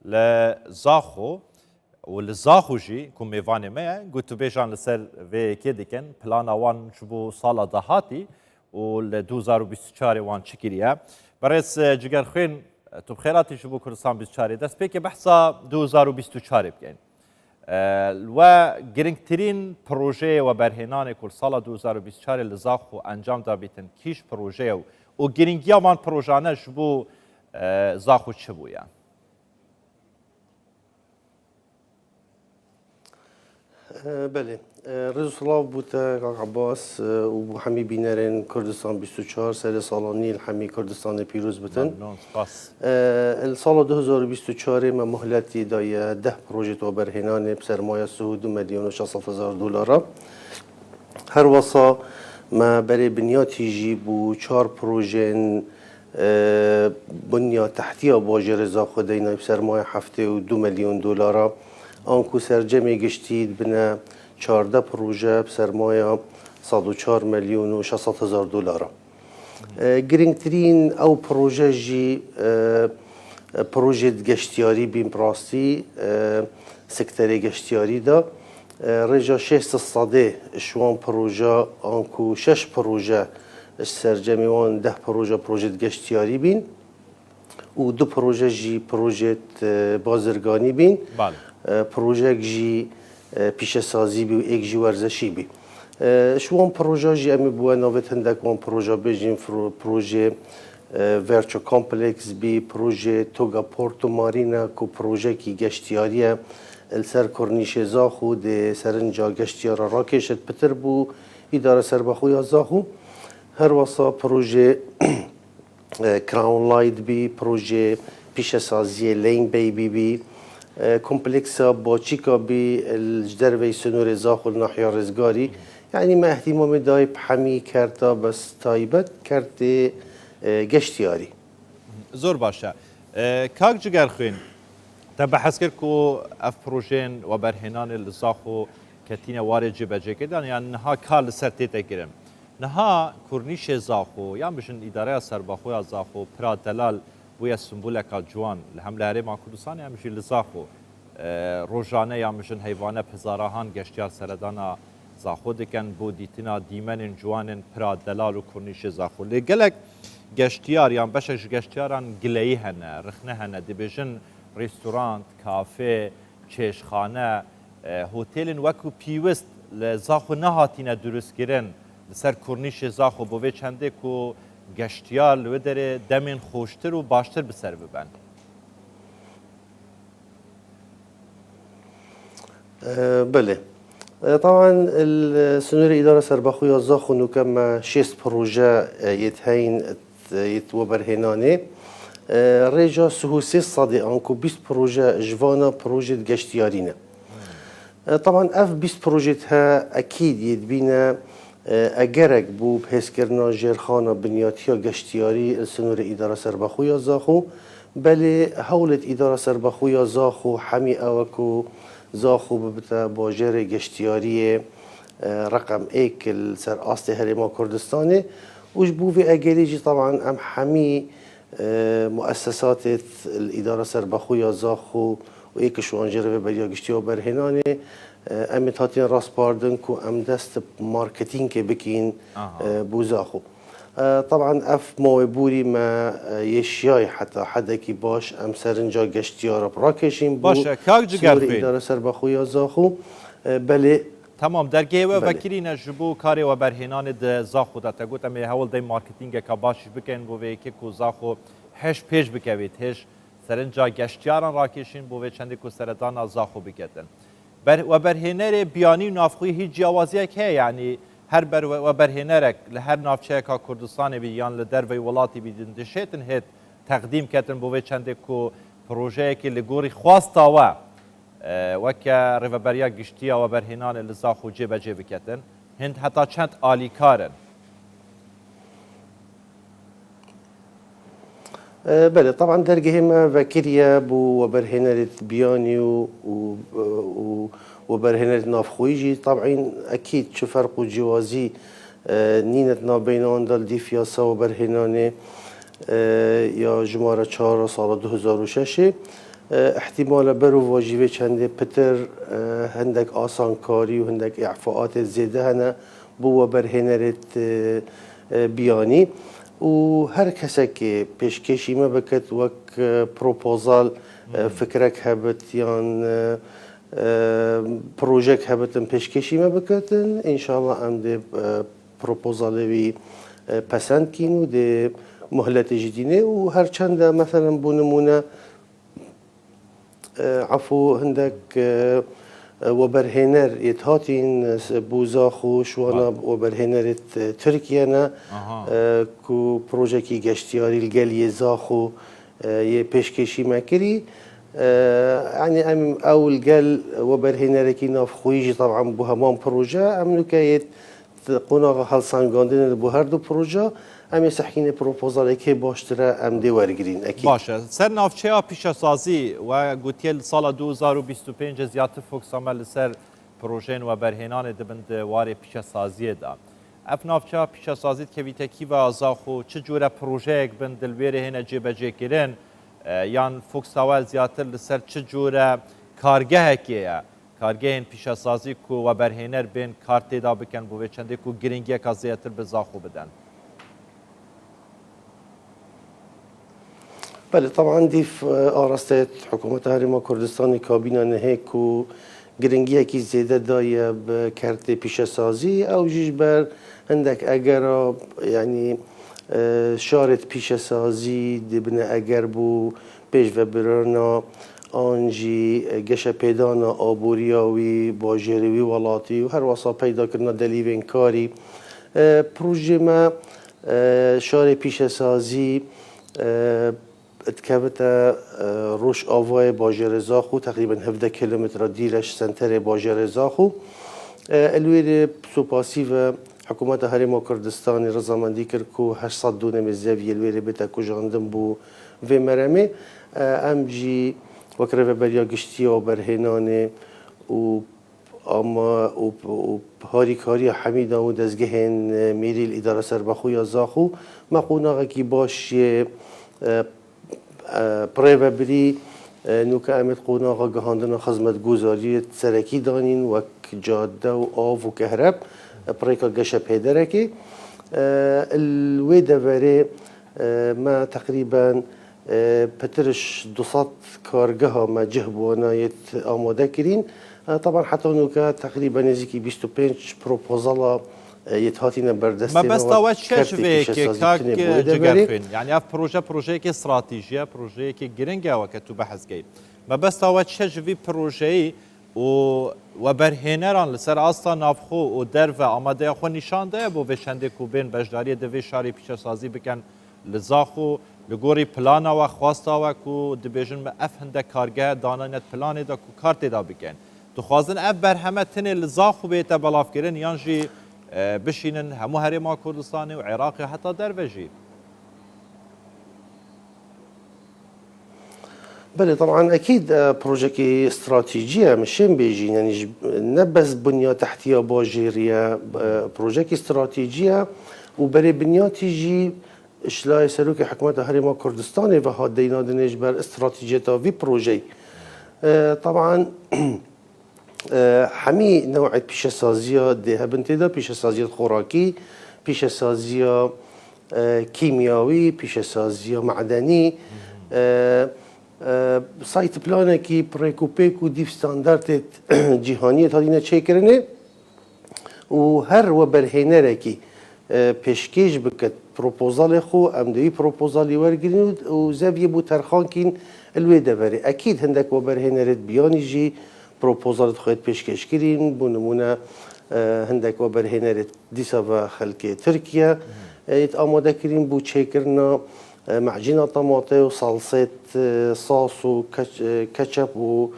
لزاخو والزاخو جي كم ميفاني ما قلت بيجان لسر في كيدكن بلانا وان شبو صالة دهاتي وال 2024 وان شكريا بريس جگر خوين تو بخيراتي شبو كردستان 24 دست بيكي بحثا 2024 بكين و گرنگترین پروژه و برهنان کل سال 2024 لزاخو انجام دا بیتن کیش پروژه و گرنگی آمان پروژانه شبو زاخو چه بویا؟ بله رضا سلاف بوده کاک عباس و همی بینرین کردستان 24 سر سالانی همی کردستان پیروز بتن السال 2024 ما مهلتی دای 10 پروژه تو برهنان بسرمایه 2 میلیون و 600 هزار دلار هر وصا ما برای بنیاتی جی بو 4 پروژه بنیاد تحتیه باجر زاخو دینا بسرمایه 72 میلیون دلار آنکو سرجمی گشتید بنا 14 پروژه بسرمایه 104 میلیون و 600 هزار دلار گرنگترین او پروژه جی پروژه گشتیاری بین پراستی سکتری گشتیاری دا رجا 600 صده شوان پروژه آنکو 6 پروژه سرجمی وان 10 پروژه گشتیاری بین و 2 پروژه جی پروژه بازرگانی بین پروژه جی پیش سازی بی و ایک جی ورزشی بی شوان پروژه جی امی بوه نویت هندک وان پروژه بیجیم پروژه ورچو کامپلکس بی پروژه توگا پورتو مارینا کو پروژه کی گشتیاریه السر کرنیش زاخو ده سرنجا گشتیارا راکشت پتر بو اداره سربخوی زاخو هر وصا پروژه کراون لایت بی پروژه پیش سازی لین بیبی بی كومبلكسا بوتشيكا بالجدر في سنور زاخو الناحية الرزقاري يعني ما اهتمامي داي بحمي كارتا بس تايبت كارت گشتياري زور باشا كاك جگر خوين تبحث كركو اف بروجين وبرهنان الزاخو كتينة وارد جبا جيكدان يعني نها كال سرتيتا كرم نها كورنيش زاخو يعني بشن إدارة سرباخو زاخو برا دلال ويا سنبولك جوان لهم لهري ما كردستان يعني مش لزاخو روجانه يعني مشن حيوانه بزارهان گشتيار سردانا زاخو دكن بوديتنا ديمن جوان برا دلال و كورنيش زاخو لقلك گشتيار يعني بشش گشتياران گلهي هنه رخنه هنه دبيجن ريستورانت كافيه چشخانه هوتيلن وكو بيوست لزاخو نهاتينه درست گرن لسر كورنيش زاخو بوه چنده کو گشتیار لو داره دمین خوشتر و باشتر بسر ببن بله طبعا السنوري إدارة سرباخويا زاخو نكما 6 بروجة يتهين يتوبرهناني رجا سهوسي صادي انكو 20 بروجة جوانا بروجة گشتيارينا طبعا اف 20 بروجة ها اكيد يدبينا اگرک بو بهسکرنا جرخانا بنیاتیا گشتیاری سنور اداره سربخویا زاخو بله حولت اداره سربخویا زاخو حمی اوکو زاخو ببتا باجر گشتیاری رقم ایک سر آست هرما کردستانه وش بو في اگریجی طبعا ام حمی مؤسسات الاداره سربخویا زاخو و ایک شوانجر و بریا گشتیا برهنانه امت هاتین راست باردن کو ام دست مارکتینگ که بکین بوزاخو طبعا اف موبوري ما يشياي حتى حدا كي باش ام سرنجا گشتيار براكشين بو باشه كاك جگر خوين اداره سربخويا زاخو بله تمام درگه و وکیلین جبو کاری و برهنان د زاخو دتا گوت ام هول د مارکتینگ کا باش بکن بو وکی کو زاخو هش پیش بکوید هش سرنجا گشتیاران راکشین بو چند کو سردان زاخو بکتن و برهنر بیانی نافخوی هیچ جوازی که یعنی هر بر و برهنرک لهر نافچه کا کردستان بیان لدر و ولاتی بیدن دشتن هت تقدیم کتن بو چند کو پروژه که لگوری خواستا و وکه ریوبریا گشتیا و برهنان لزاخو جبه جبه کتن هند حتی چند آلیکارن بله طبعا درجه ما فكريا بو وبرهنة بياني وبرهنة نافخويجي طبعا اكيد شو فرق جوازي نينتنا بينان دال ديفياسا وبرهنانه يا جمارة 4 سال 2006 احتمال برو واجبه چنده پتر هندک آسانکاری و هندک اعفاءات زیده هنه بو برهنرت بیانی و هر کسی که پیشکشی ما بکت وک پروپوزال فکرک هبت یان پروژک هبتن پیشکشی ما بکتن انشاءالله ام ده پروپوزالوی پسند کین و ده مهلت جدینه و هر چند مثلا بونمونه عفو هندك وبرهنر يتهاتين بوزاخو شوانا وبرهنر تركيا كو بروجكي گشتياري الجالية زاخو يبشكشي ماكري يعني ام اول قال وبرهنر كي ناف خويجي طبعا بوهمان بروجا ام نكايت قناغ هالسان غاندين بوهردو بروجا ام يسحكين بروبوزال که باشتره ام دی ورگرین اكيد باشه سر نافچه پیشسازی و گوتیل سال 2025 زیاد فوکس عمل سر پروژین و برهنان دبند واری پیشسازی دا اف نافچه پیشسازی که ویتکی و ازاخو چه جوره پروژه یک بند دلویره هنه جبجه کرن یان فوکس اول زیادتر لسر چه جوره کارگه کیه کارگه هن پیشسازی کو و برهنر بین کارت دا بکن بو چنده کو گرینگی کازیاتر بزاخو بدن بله طبعا دي في آراستات حكومة هرما كردستان كابينة نهيك و گرنگی کی زیاده دایه بکرت پیشسازی او جیجبر هندک اگر یعنی شارت پیشسازی دبنه اگر بو پیش و برنا آنجی گش پیدانا آبوریاوی باجروی ولاتی و هر واسا پیدا کرنا دلیوین کاری پروژه ما شار پیشسازی اتكابت روش آوای باجر زاخو تقریبا 17 کیلومتر دیرش سنتر باجر زاخو الویر سوپاسی و حکومت هرما کردستان رضامندی کرد که 800 دونم زاویه الویر بتا کجاندم بو و مرمه ام جی وکره بریا گشتی و برهنانه و اما و هاریکاری حمید و دزگهن میری الاداره سربخو یا زاخو مقونا کی باش پریو بری نوک امید قونا گهاندن خدمت گزاری سرکی دانین و جاده و آب و کهرب پریکا گشه پیدره که الویده وره ما تقریبا پترش 200 کارگاه ما جهبوانایت آماده کرین طبعا حتی نوکا تقریبا نزدیکی 25 پروپوزالا يتهاتينا بردستنا ما بس تاوت شش فيك كاك جغرفين يعني اف بروجه كي استراتيجيه بروجه كي جرينجا وكتو بحث جاي ما بس تاوت شش في بروجه وبرهنران لسر اصلا نافخو و درف آماده خو نشان ده بو وشنده کو بین بجداری د شاری پیش سازی بکن لزاخو لګوري پلان او خواستا و کو د بیژن اف هنده کارګه دانانت پلان دا کو کارت دا بکن تو خوازن اف برهمتن لزاخو به تبلاف کرن یانجی بشینن همو هرما کردستانی و عراقی حتی درویجی بله طبعا اكيد بروجكي استراتيجيه مشين بيجي يعني نبز بنيه تحتيه باجيريه بروجكي استراتيجيه وبري بنيه تيجي اشلاي سلوك حكومه هرما كردستان و هادينا دنجبر استراتيجيه في بروجي طبعا همي نوع پیشسازی ده بنتدا پیشسازی خوراکی پیشسازی کیمیاوی پیشسازی معدنی سایت پلانه کی پریکوپیکو دیف استاندارد جهانی تا دینا چه کرنه و هر و برهنره کی پیشکش بکت پروپوزال خو ام دوی پروپوزالی ورگرین و زاویه بو ترخان کین الوی دبره اکید هندک و برهنرت بیانی جی پروپوزال خواهد پیشکش کرین بو نمونه هندک و برهنرت دیسا و خلک ترکیه ایت آماده کرین بو چه کرنا معجون طماطه و صلصه صاص و كاتشب و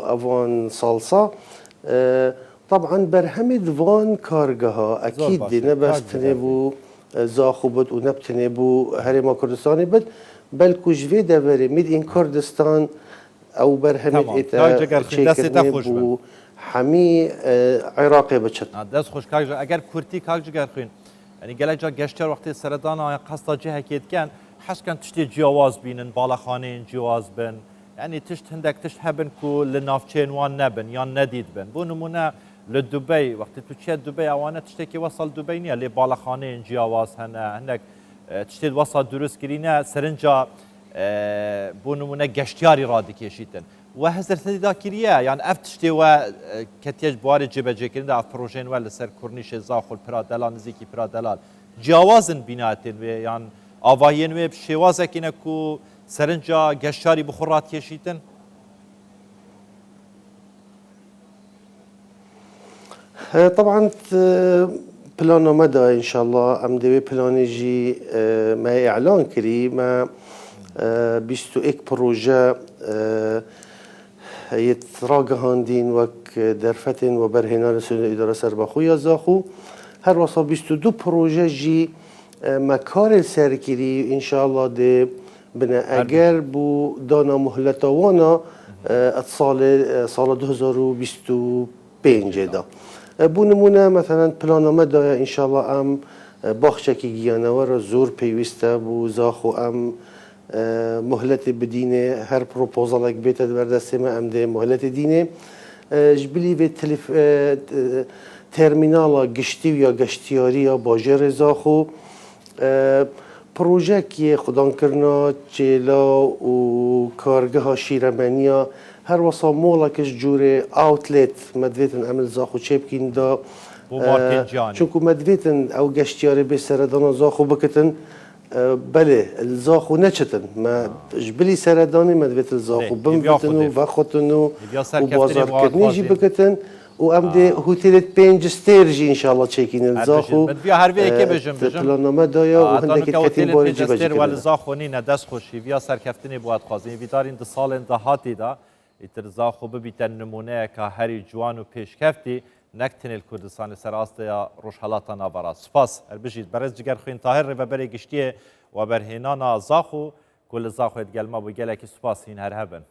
افان صلصه طبعا برهمد وان كارجها اكيد دي نبس تنبو زاخو بد و نبتنبو هرما كردستان بد بل كوجفي دبري ميد ان كردستان او برهمد ايتا تشيكرنبو حمي عراقي بچت دست خوش کاج اگر کورتی کاج گرخین یعنی گله جا گشتر وقتی سردان قصد جهه کید کن حس کن تشتی جواز بینن بالخانه جواز بین يعني تشت هندك تشت هبن كو لنافچين وان نبن يان نديد بن بو نمونه لدبي وقت تشي دبي اوانه تشتكي وصل دبي نيا لي بالاخانه جیاواز هنا هندك تشتي وصل دروس كرينا سرنجا بو نمونه گشتياري رادي كشيتن وهزر تدا كريا يعني اف تشتي و كتيج بواري جبجه كرين دا بروجين ولا سر كورنيش زاخل برادلان نزيكي برادلان جیاوازن بیناتن و يعني آواین و شوازه که نکو سرنجا گشتاری بخورات کشیدن. طبعا بلانه مدى ان شاء الله ام دوی بلانه جي ما اعلان كري ما بيستو اك بروجه يتراجع هاندين وك درفتن وبرهنان سنة إدارة سربخو يا زاخو هر وصا بيستو دو بروجه جي مكار سركري ان شاء الله ده بنا اگر بو دانا مهلتوانا سال 2025 دا بو نمونه مثلا پلانامه دا ان شاء الله ام باخچکی گیانوار زور پیوسته بو زاخو ام مهلت بدینه هر پروپوزالک بیتد بردسته ما ام ده مهلت دینه جبلی به ترمینالا گشتی یا گشتیاری یا باجر زاخو پروژه که خدان کرنا چلا و کارگاه شیرمنیا هر وصا مولا کش جوره اوتلت مدویتن عمل زاخو چه بکین دا چونکو مدویتن او گشتیاری به سردان زاخو بکتن بله الزاخو نچتن ما جبلی سردانی مدویت الزاخو بمبتن و بخوتن و بازار کرنیجی بکتن و ام ده هتلت 5 ستارجی ان شاء الله چکین الزاخو بیا هر وی که بجم پلاننامه دایا و هندکی کتیم بارجی بجی کنه ولی زاخو نی ندست خوشی بیا سرکفتنی بود خوازی ویدارین ده سال دهاتی دا ایتر زاخو ببیتن نمونه که هری جوان و پیشکفتی نکتن الکردستان سراست یا روشحالاتا نابرا سپاس البجید برز جگر خوین طاهر و بری گشتیه و برهنانا زاخو کل زاخو ادگلما و گلکی سپاس هین هر هبن